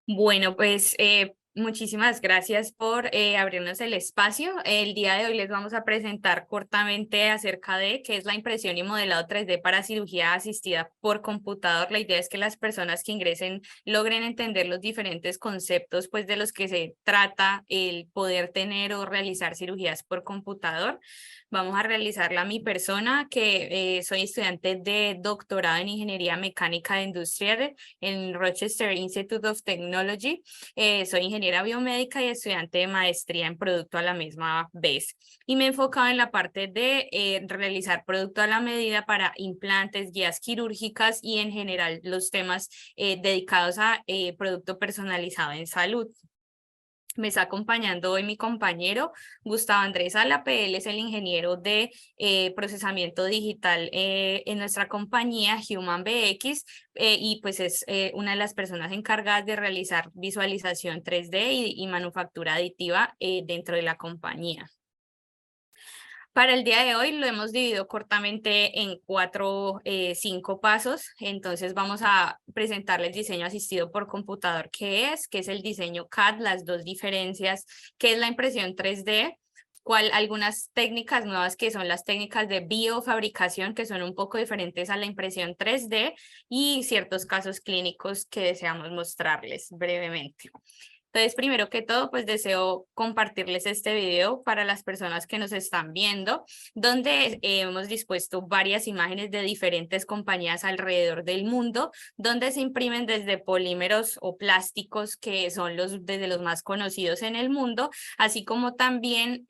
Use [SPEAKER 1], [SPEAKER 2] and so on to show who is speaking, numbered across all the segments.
[SPEAKER 1] Bueno, pues muchísimas gracias por abrirnos el espacio. El día de hoy les vamos a presentar cortamente acerca de qué es la impresión y modelado 3D para cirugía asistida por computador. La idea es que las personas que ingresen logren entender los diferentes conceptos pues, de los que se trata el poder tener o realizar cirugías por computador. Vamos a realizarla a mi persona, que soy estudiante de doctorado en Ingeniería Mecánica Industrial en Rochester Institute of Technology. Soy ingeniera biomédica y estudiante de maestría en producto a la misma vez. Y me he enfocado en la parte de realizar producto a la medida para implantes, guías quirúrgicas y en general los temas dedicados a producto personalizado en salud. Me está acompañando hoy mi compañero Gustavo Andrés Alape. Él es el ingeniero de procesamiento digital en nuestra compañía Human BX, y pues es una de las personas encargadas de realizar visualización 3D y manufactura aditiva dentro de la compañía. Para el día de hoy lo hemos dividido cortamente en cinco pasos. Entonces vamos a presentarles diseño asistido por computador, qué es el diseño CAD, las dos diferencias, qué es la impresión 3D, algunas técnicas nuevas que son las técnicas de biofabricación, que son un poco diferentes a la impresión 3D, y ciertos casos clínicos que deseamos mostrarles brevemente. Entonces, primero que todo, pues deseo compartirles este video para las personas que nos están viendo, donde hemos dispuesto varias imágenes de diferentes compañías alrededor del mundo, donde se imprimen desde polímeros o plásticos, que son desde los más conocidos en el mundo, así como también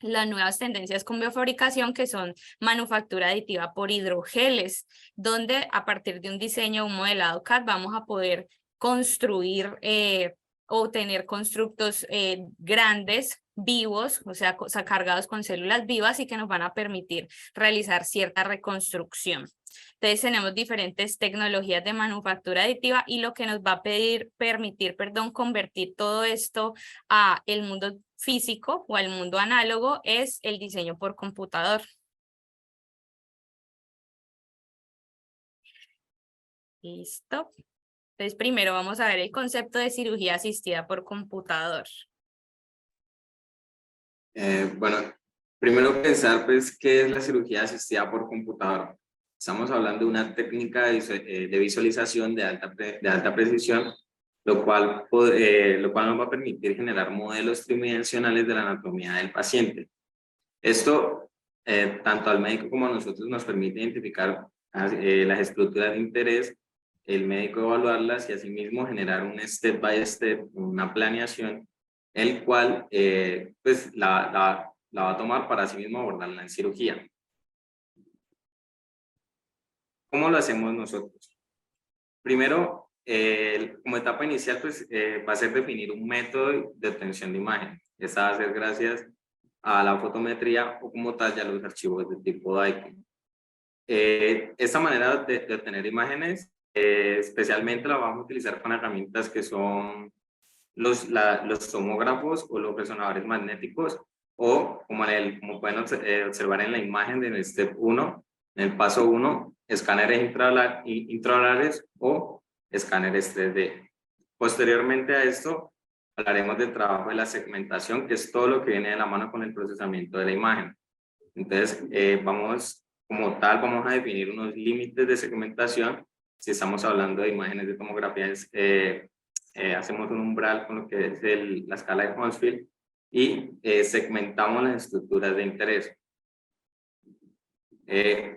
[SPEAKER 1] las nuevas tendencias con biofabricación, que son manufactura aditiva por hidrogeles, donde a partir de un diseño, un modelado CAD, vamos a poder construir o tener constructos grandes, vivos, o sea, cargados con células vivas y que nos van a permitir realizar cierta reconstrucción. Entonces tenemos diferentes tecnologías de manufactura aditiva y lo que nos va a permitir, convertir todo esto a el mundo físico o al mundo análogo es el diseño por computador. Listo. Entonces primero vamos a ver el concepto de cirugía asistida por computador.
[SPEAKER 2] Bueno, primero pensar, pues, ¿qué es la cirugía asistida por computador? Estamos hablando de una técnica de visualización de alta precisión, lo cual nos va a permitir generar modelos tridimensionales de la anatomía del paciente. Esto, tanto al médico como a nosotros, nos permite identificar las estructuras de interés, el médico evaluarlas y asimismo generar un step by step, una planeación, el cual pues la va a tomar para sí mismo abordarla en cirugía. ¿Cómo lo hacemos nosotros? Primero, como etapa inicial, pues va a ser definir un método de obtención de imagen. Esta va a ser gracias a la fotometría o como tal ya los archivos de tipo DICOM. Esta manera de obtener imágenes, especialmente la vamos a utilizar con herramientas que son los tomógrafos o los resonadores magnéticos, o como pueden observar en la imagen del step 1, en el paso 1, escáneres intraorales o escáneres 3D. Posteriormente a esto, hablaremos del trabajo de la segmentación, que es todo lo que viene de la mano con el procesamiento de la imagen. Entonces, vamos a definir unos límites de segmentación. Si estamos hablando de imágenes de tomografía, hacemos un umbral con lo que es la escala de Hounsfield y segmentamos las estructuras de interés.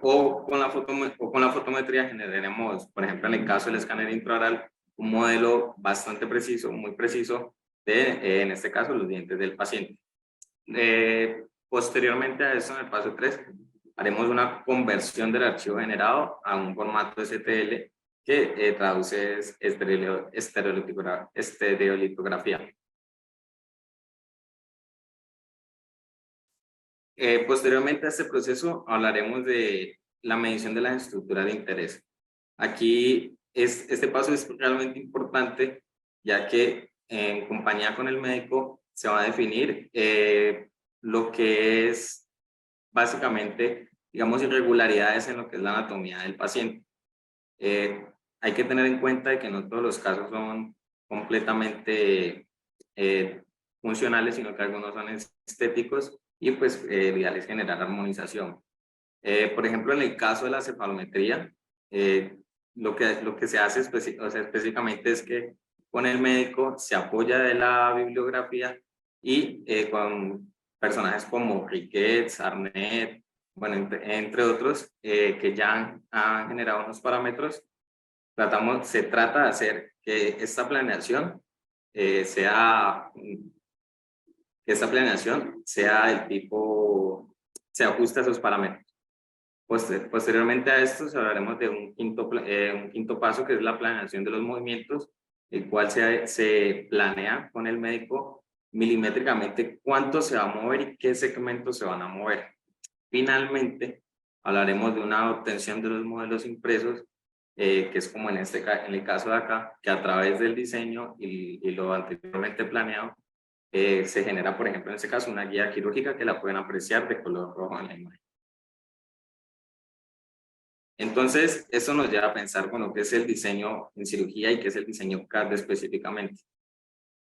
[SPEAKER 2] O con la fotometría generaremos, por ejemplo, en el caso del escáner intraoral, un modelo bastante preciso, muy preciso, de, en este caso, los dientes del paciente. Posteriormente a eso, en el paso 3, haremos una conversión del archivo generado a un formato STL que traduce estereolitografía. Posteriormente a este proceso hablaremos de la medición de las estructuras de interés. Aquí este paso es realmente importante, ya que en compañía con el médico se va a definir lo que es básicamente, digamos, irregularidades en lo que es la anatomía del paciente. hay que tener en cuenta de que no todos los casos son completamente funcionales, sino que algunos son estéticos y pues lo ideal es generar armonización. Por ejemplo, en el caso de la cefalometría, lo que se hace o sea, específicamente es que con el médico se apoya de la bibliografía y con personajes como Ricketts, Arnett, bueno, entre otros, que ya han generado unos parámetros, se trata de hacer que esta planeación sea del tipo, se ajuste a esos parámetros. Posteriormente a esto hablaremos de un quinto paso, que es la planeación de los movimientos, el cual se planea con el médico milimétricamente cuánto se va a mover y qué segmentos se van a mover. Finalmente, hablaremos de una obtención de los modelos impresos, que es como en el caso de acá, que a través del diseño y lo anteriormente planeado, se genera, por ejemplo, en este caso, una guía quirúrgica que la pueden apreciar de color rojo en la imagen. Entonces, eso nos lleva a pensar, bueno, qué es el diseño en cirugía y qué es el diseño CAD específicamente.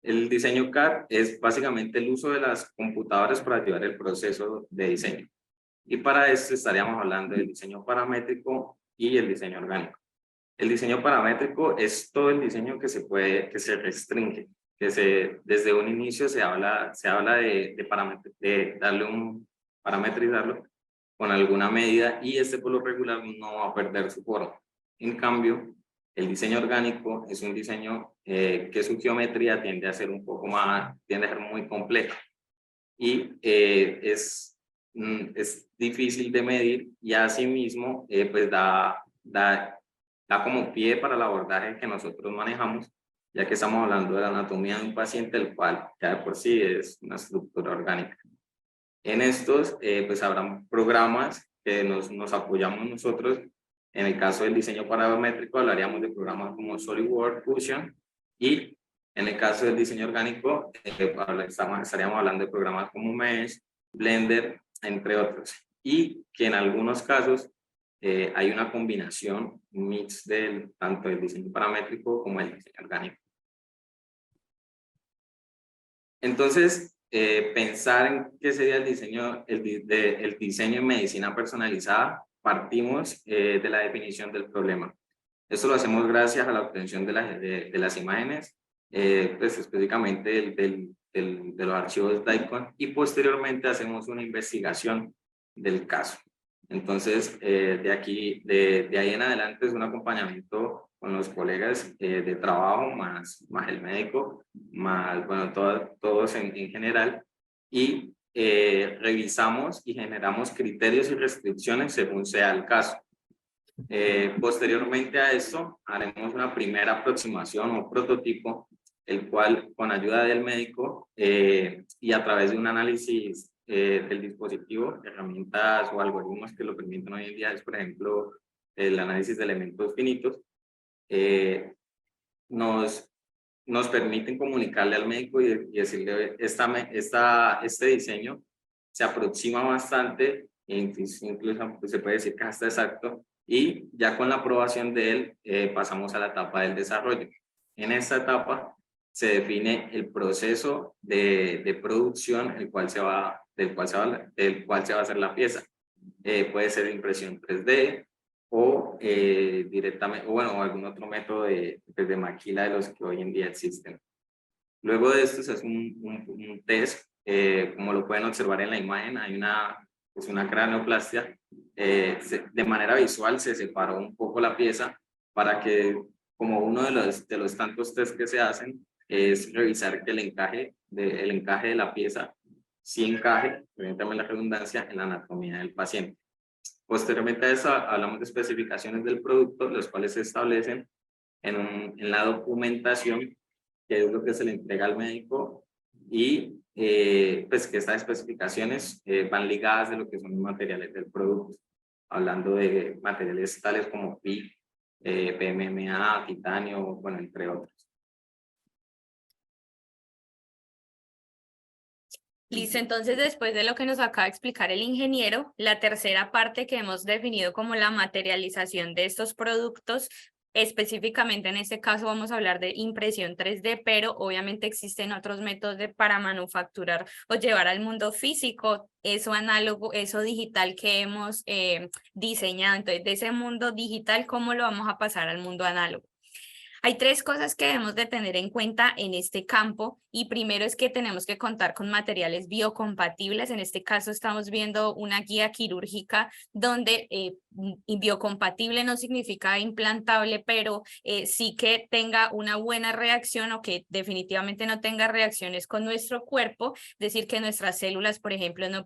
[SPEAKER 2] El diseño CAD es básicamente el uso de las computadoras para llevar el proceso de diseño. Y para esto estaríamos hablando del diseño paramétrico y el diseño orgánico. El diseño paramétrico es todo el diseño que se restringe, desde un inicio se habla de darle un parametrizarlo con alguna medida y este por lo regular no va a perder su forma. En cambio, el diseño orgánico es un diseño que su geometría tiende a ser tiende a ser muy compleja y es difícil de medir y asimismo pues da como pie para el abordaje que nosotros manejamos, ya que estamos hablando de la anatomía de un paciente, el cual ya de por sí es una estructura orgánica. En estos, pues habrán programas que nos apoyamos nosotros. En el caso del diseño paramétrico, hablaríamos de programas como SolidWorks, Fusion, y en el caso del diseño orgánico, estaríamos hablando de programas como Mesh, Blender, entre otros. Y que en algunos casos hay una combinación, un mix tanto del diseño paramétrico como el diseño orgánico. Entonces, pensar en qué sería el diseño en medicina personalizada, partimos de la definición del problema. Esto lo hacemos gracias a la obtención de las imágenes, pues específicamente de los archivos DICOM, y posteriormente hacemos una investigación del caso. Entonces, de ahí en adelante es un acompañamiento con los colegas de trabajo, más el médico, más, bueno, todos en general, y revisamos y generamos criterios y restricciones según sea el caso. Posteriormente a esto, haremos una primera aproximación o prototipo, el cual con ayuda del médico y a través de un análisis del dispositivo, herramientas o algoritmos que lo permiten hoy en día, es por ejemplo el análisis de elementos finitos, nos permiten comunicarle al médico y decirle, este diseño se aproxima bastante, incluso se puede decir que hasta exacto, y ya con la aprobación de él pasamos a la etapa del desarrollo. En esta etapa se define el proceso de producción del cual se va a hacer la pieza. Puede ser impresión 3D o directamente, o algún otro método de maquila de los que hoy en día existen. Luego de esto se hace un test, como lo pueden observar en la imagen, hay una craneoplastia. De manera visual se separó un poco la pieza para que, como uno de los tantos test que se hacen, es revisar que el encaje de la pieza sí encaje, permítame la redundancia, en la anatomía del paciente. Posteriormente a eso hablamos de especificaciones del producto, los cuales se establecen en la documentación, que es lo que se le entrega al médico, y pues que estas especificaciones van ligadas de lo que son los materiales del producto, hablando de materiales tales como PIC, PMMA, titanio, bueno, entre otros.
[SPEAKER 1] Listo, entonces después de lo que nos acaba de explicar el ingeniero, la tercera parte que hemos definido como la materialización de estos productos, Específicamente en este caso vamos a hablar de impresión 3D, pero obviamente existen otros métodos para manufacturar o llevar al mundo físico eso análogo, eso digital que hemos diseñado. Entonces, de ese mundo digital, ¿cómo lo vamos a pasar al mundo análogo? Hay tres cosas que debemos de tener en cuenta en este campo y primero es que tenemos que contar con materiales biocompatibles. En este caso estamos viendo una guía quirúrgica donde biocompatible no significa implantable, pero sí que tenga una buena reacción o que definitivamente no tenga reacciones con nuestro cuerpo, es decir, que nuestras células, por ejemplo, no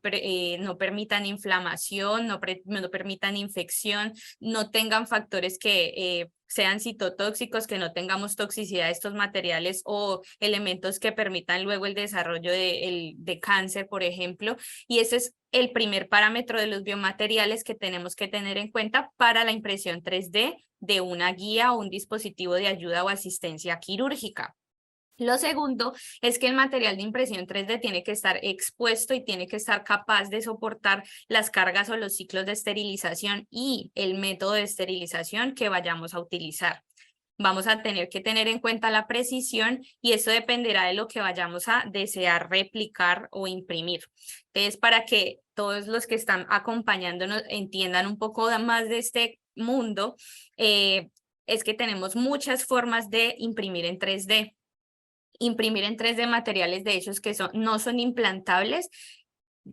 [SPEAKER 1] permitan inflamación, no permitan infección, no tengan factores que sean citotóxicos, que no tengamos toxicidad de estos materiales o elementos que permitan luego el desarrollo de cáncer, por ejemplo. Y ese es el primer parámetro de los biomateriales que tenemos que tener en cuenta para la impresión 3D de una guía o un dispositivo de ayuda o asistencia quirúrgica. Lo segundo es que el material de impresión 3D tiene que estar expuesto y tiene que estar capaz de soportar las cargas o los ciclos de esterilización y el método de esterilización que vayamos a utilizar. Vamos a tener que tener en cuenta la precisión y eso dependerá de lo que vayamos a desear replicar o imprimir. Entonces, para que todos los que están acompañándonos entiendan un poco más de este mundo, es que tenemos muchas formas de imprimir en 3D. Imprimir en 3D materiales de hechos que no son implantables,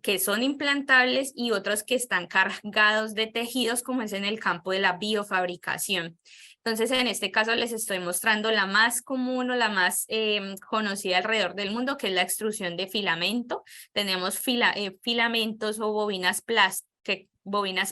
[SPEAKER 1] que son implantables y otros que están cargados de tejidos, como es en el campo de la biofabricación. Entonces, en este caso les estoy mostrando la más común o la más conocida alrededor del mundo, que es la extrusión de filamento. Tenemos filamentos o bobinas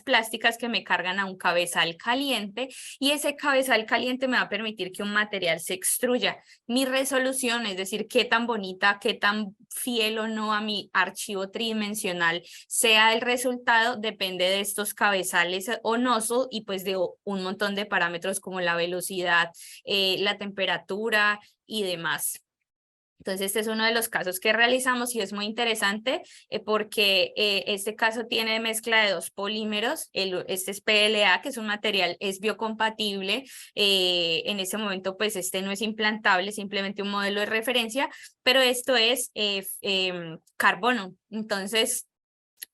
[SPEAKER 1] plásticas que me cargan a un cabezal caliente y ese cabezal caliente me va a permitir que un material se extruya. Mi resolución, es decir, qué tan bonita, qué tan fiel o no a mi archivo tridimensional sea el resultado, depende de estos cabezales o nozzle y pues de un montón de parámetros como la velocidad, la temperatura y demás. Entonces, este es uno de los casos que realizamos y es muy interesante porque este caso tiene mezcla de dos polímeros. Este es PLA, que es un material, es biocompatible. En este momento, pues este no es implantable, simplemente un modelo de referencia, pero esto es carbono. Entonces,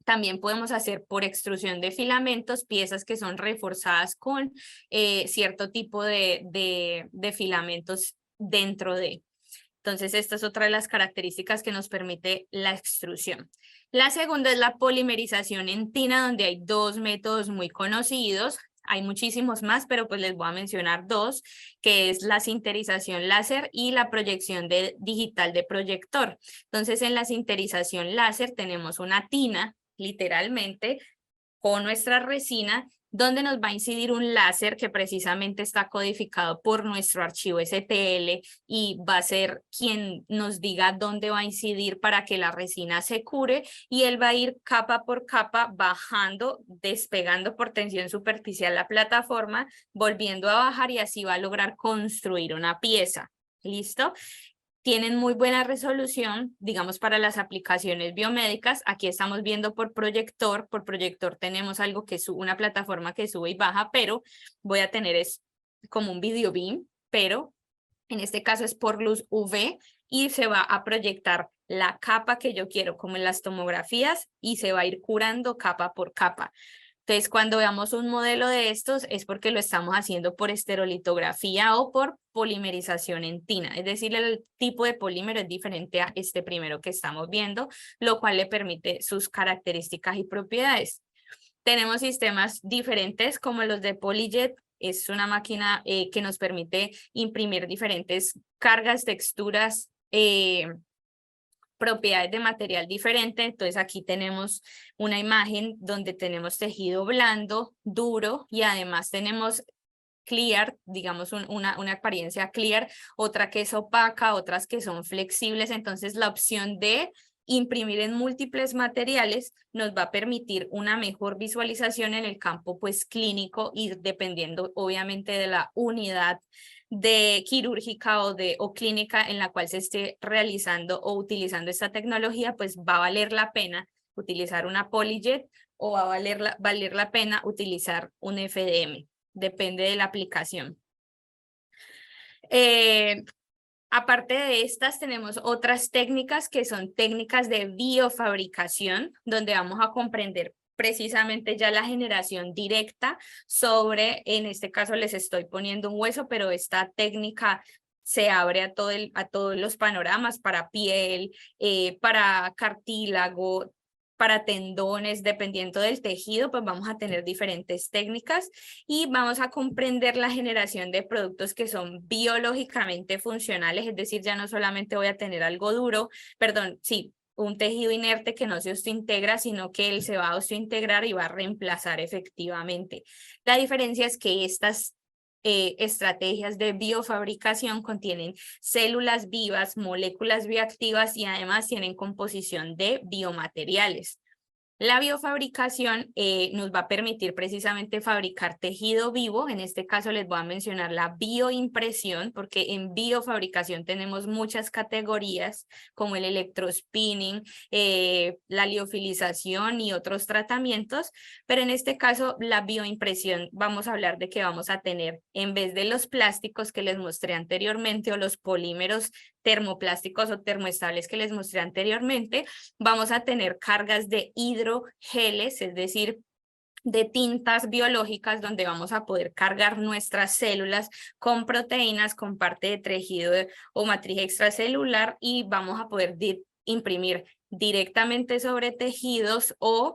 [SPEAKER 1] también podemos hacer por extrusión de filamentos piezas que son reforzadas con cierto tipo de filamentos dentro de. Entonces, esta es otra de las características que nos permite la extrusión. La segunda es la polimerización en tina, donde hay dos métodos muy conocidos. Hay muchísimos más, pero pues les voy a mencionar dos, que es la sinterización láser y la proyección digital de proyector. Entonces, en la sinterización láser tenemos una tina, literalmente, con nuestra resina, donde nos va a incidir un láser que precisamente está codificado por nuestro archivo STL y va a ser quien nos diga dónde va a incidir para que la resina se cure y él va a ir capa por capa bajando, despegando por tensión superficial la plataforma, volviendo a bajar y así va a lograr construir una pieza. ¿Listo? Tienen muy buena resolución, digamos, para las aplicaciones biomédicas. Aquí estamos viendo por proyector tenemos algo que una plataforma que sube y baja, pero voy a tener es como un video beam, pero en este caso es por luz UV y se va a proyectar la capa que yo quiero, como en las tomografías, y se va a ir curando capa por capa. Entonces, cuando veamos un modelo de estos es porque lo estamos haciendo por esterolitografía o por polimerización en tina. Es decir, el tipo de polímero es diferente a este primero que estamos viendo, lo cual le permite sus características y propiedades. Tenemos sistemas diferentes como los de PolyJet. Es una máquina que nos permite imprimir diferentes cargas, texturas, propiedades de material diferente. Entonces aquí tenemos una imagen donde tenemos tejido blando, duro y además tenemos clear, digamos una apariencia clear, otra que es opaca, otras que son flexibles. Entonces la opción de imprimir en múltiples materiales nos va a permitir una mejor visualización en el campo pues clínico y dependiendo obviamente de la unidad de quirúrgica o clínica en la cual se esté realizando o utilizando esta tecnología, pues va a valer la pena utilizar una PolyJet o va a valer la pena utilizar un FDM. Depende de la aplicación. Eh, Aparte de estas, tenemos otras técnicas que son técnicas de biofabricación, donde vamos a comprender precisamente ya la generación directa sobre, en este caso les estoy poniendo un hueso, pero esta técnica se abre a todos los panoramas para piel, para cartílago, para tendones, dependiendo del tejido, pues vamos a tener diferentes técnicas y vamos a comprender la generación de productos que son biológicamente funcionales, es decir, ya no solamente voy a tener algo duro, perdón, sí, un tejido inerte que no se osteointegra, sino que él se va a osteointegrar y va a reemplazar efectivamente. La diferencia es que estas estrategias de biofabricación contienen células vivas, moléculas bioactivas y además tienen composición de biomateriales. La biofabricación nos va a permitir precisamente fabricar tejido vivo. En este caso les voy a mencionar la bioimpresión, porque en biofabricación tenemos muchas categorías como el electrospinning, la liofilización y otros tratamientos, pero en este caso la bioimpresión vamos a hablar de que vamos a tener, en vez de los plásticos que les mostré anteriormente o los polímeros termoplásticos o termoestables que les mostré anteriormente, vamos a tener cargas de hidrogeles, es decir, de tintas biológicas donde vamos a poder cargar nuestras células con proteínas, con parte de tejido o matriz extracelular y vamos a poder imprimir directamente sobre tejidos o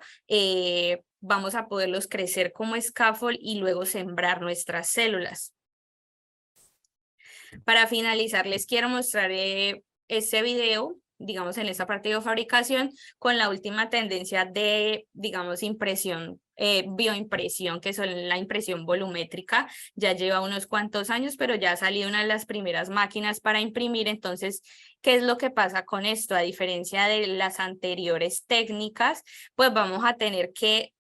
[SPEAKER 1] vamos a poderlos crecer como scaffold y luego sembrar nuestras células. Para finalizar, les quiero mostrar este video, digamos, en esta parte de fabricación, con la última tendencia de, digamos, impresión, bioimpresión, que son la impresión volumétrica. Ya lleva unos cuantos años, pero ya ha salido una de las primeras máquinas para imprimir. Entonces, ¿qué es lo que pasa con esto? A diferencia de las anteriores técnicas, pues vamos a tener que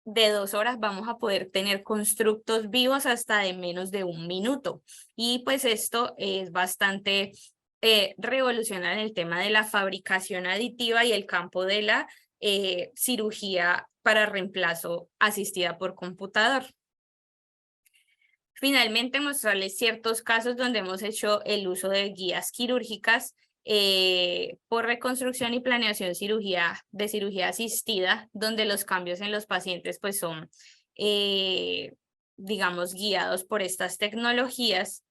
[SPEAKER 1] de 2 horas vamos a poder tener constructos vivos hasta de menos de 1 minuto. Y pues esto es bastante revolucionario en el tema de la fabricación aditiva y el campo de la cirugía para reemplazo asistida por computador. Finalmente, mostrarles ciertos casos donde hemos hecho el uso de guías quirúrgicas por reconstrucción y planeación de cirugía asistida, donde los cambios en los pacientes pues son, digamos, guiados por estas tecnologías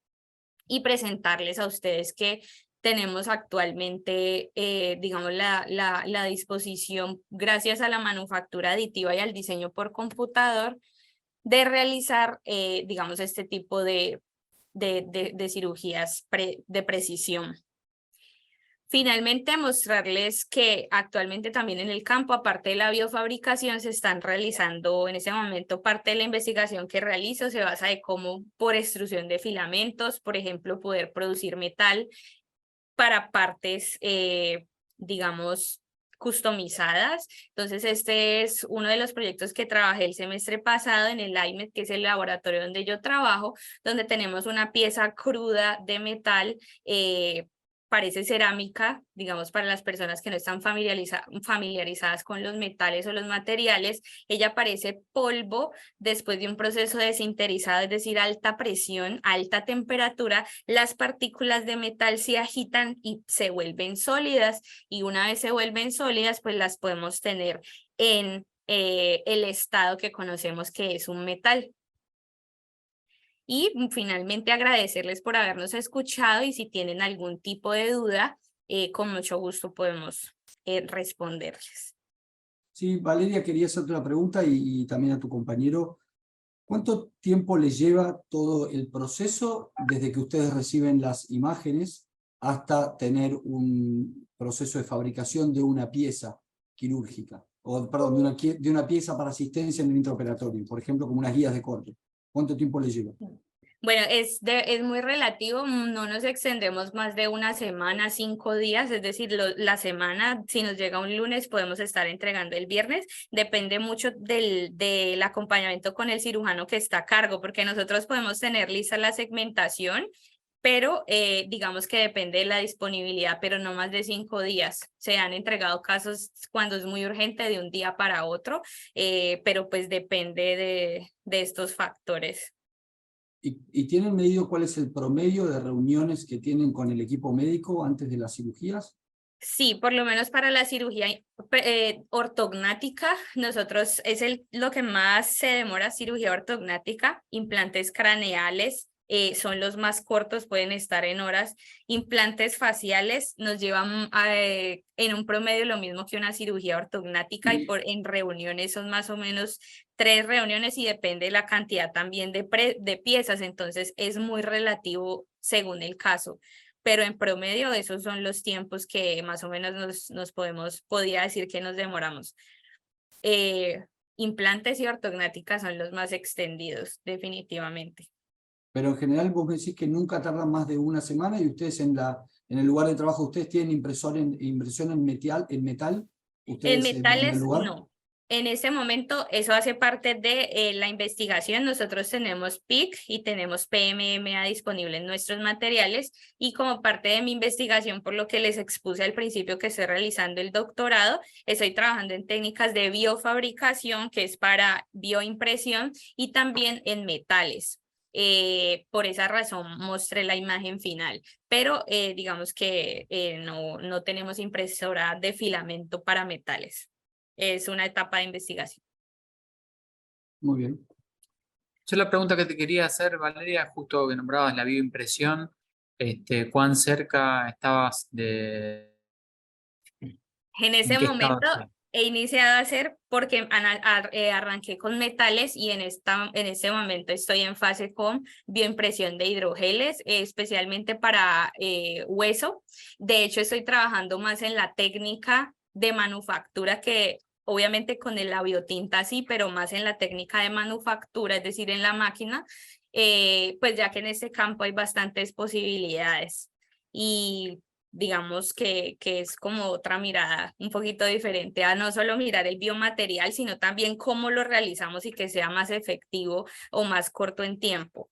[SPEAKER 1] y presentarles a ustedes que tenemos actualmente, digamos, la disposición, gracias a la manufactura aditiva y al diseño por computador, de realizar, digamos, este tipo de cirugías de precisión. Finalmente, mostrarles que actualmente también en el campo, aparte de la biofabricación, se están realizando en ese momento parte de la investigación que realizo se basa de cómo por extrusión de filamentos, por ejemplo, poder producir metal para partes, digamos, customizadas. Entonces, este es uno de los proyectos que trabajé el semestre pasado en el IMED, que es el laboratorio donde yo trabajo, donde tenemos una pieza cruda de metal, parece cerámica, digamos, para las personas que no están familiarizadas con los metales o los materiales. Ella parece polvo después de un proceso de sinterizado, es decir, alta presión, alta temperatura. Las partículas de metal se agitan y se vuelven sólidas, y una vez se vuelven sólidas, pues las podemos tener en el estado que conocemos que es un metal. Y finalmente agradecerles por habernos escuchado y si tienen algún tipo de duda, con mucho gusto podemos responderles.
[SPEAKER 3] Sí, Valeria, quería hacerte una pregunta y también a tu compañero. ¿Cuánto tiempo les lleva todo el proceso desde que ustedes reciben las imágenes hasta tener un proceso de fabricación de una pieza quirúrgica? O, perdón, de una pieza para asistencia en el intraoperatorio, por ejemplo, como unas guías de corte. ¿Cuánto tiempo les lleva?
[SPEAKER 1] Bueno, es muy relativo, no nos extendemos más de una semana, 5 días, es decir, la semana, si nos llega un lunes, podemos estar entregando el viernes, depende mucho del acompañamiento con el cirujano que está a cargo, porque nosotros podemos tener lista la segmentación, pero digamos que depende de la disponibilidad, pero no más de 5 días. Se han entregado casos cuando es muy urgente de un día para otro, pero pues depende de estos factores.
[SPEAKER 3] ¿Y tienen medido cuál es el promedio de reuniones que tienen con el equipo médico antes de las cirugías?
[SPEAKER 1] Sí, por lo menos para la cirugía ortognática, nosotros lo que más se demora, cirugía ortognática, implantes craneales, son los más cortos, pueden estar en horas. Implantes faciales nos llevan en un promedio lo mismo que una cirugía ortognática y en reuniones son más o menos 3 reuniones y depende de la cantidad también de piezas, entonces es muy relativo según el caso. Pero en promedio esos son los tiempos que más o menos podría decir que nos demoramos. Implantes y ortognáticas son los más extendidos, definitivamente.
[SPEAKER 3] Pero en general vos me decís que nunca tardan más de una semana y ustedes en el lugar de trabajo, ¿ustedes tienen impresión en metal?
[SPEAKER 1] En
[SPEAKER 3] ¿Ustedes en el
[SPEAKER 1] metales,
[SPEAKER 3] lugar?
[SPEAKER 1] no. En ese momento, eso hace parte de la investigación. Nosotros tenemos PIC y tenemos PMMA disponible en nuestros materiales y como parte de mi investigación, por lo que les expuse al principio que estoy realizando el doctorado, estoy trabajando en técnicas de biofabricación, que es para bioimpresión, y también en metales. Por esa razón mostré la imagen final, pero digamos que no tenemos impresora de filamento para metales. Es una etapa de investigación.
[SPEAKER 3] Muy bien.
[SPEAKER 4] Yo la pregunta que te quería hacer, Valeria, justo que nombrabas la bioimpresión, ¿cuán cerca estabas de...
[SPEAKER 1] En ese
[SPEAKER 4] ¿En qué
[SPEAKER 1] momento
[SPEAKER 4] estado?
[SPEAKER 1] he iniciado a hacer porque arranqué con metales y en este momento estoy en fase con bioimpresión de hidrogeles, especialmente para hueso. De hecho, estoy trabajando más en la técnica de manufactura que obviamente con la biotinta sí, pero más en la técnica de manufactura, es decir, en la máquina, pues ya que en este campo hay bastantes posibilidades. Y digamos que es como otra mirada un poquito diferente a no solo mirar el biomaterial, sino también cómo lo realizamos y que sea más efectivo o más corto en tiempo.